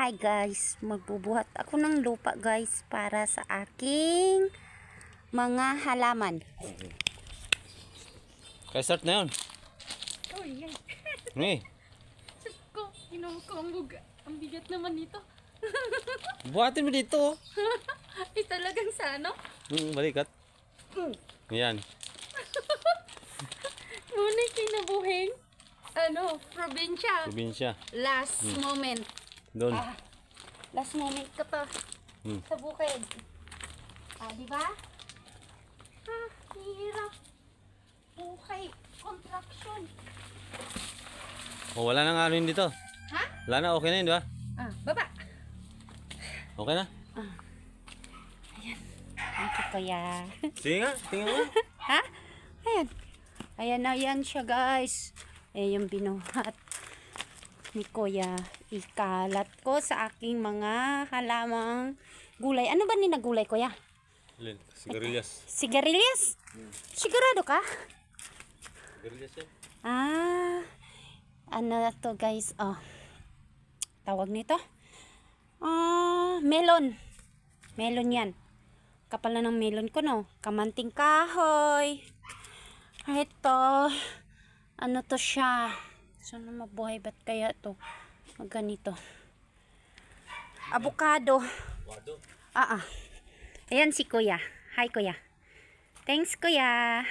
Hi guys, magbubuhat ako ng lupa guys para sa aking mga halaman. Kaya start na yun. Oh, yan. Ni, Sus ko, inom ko ang buga. Ang bigat naman nito. buhatin mo dito. Ay, talagang sa ano? Balikat. Yan. Ngunit kinabuhing, probinsya. Probinsya. Last moment. Doon. Last moment ko to. Sa bukid. Di ba? Hirap. Okay, contraction. Oh, wala nang ano yun dito. Ha? Wala na, okay na yun, di ba? Baba. Okay na? Ito kaya. Sige nga, tingnan mo. Ha? Ayan. Ayan na yan siya guys. Yung binuhat ni Kuya. Ikalat ko sa aking mga halamang gulay. Ano ba ninagulay Kuya? Lin, sigarilyas. Sigarilyas? Sigurado ka? Sigarilyas yan. Ano na to guys? Tawag nito? Melon. Melon yan. Kapal na ng melon ko no. Kamanting kahoy. Ito. Ano to siya? Sana mabuhay ba't kaya to? Ganito. Avocado. Wado. Ayan si Kuya. Hi Kuya. Thanks Kuya.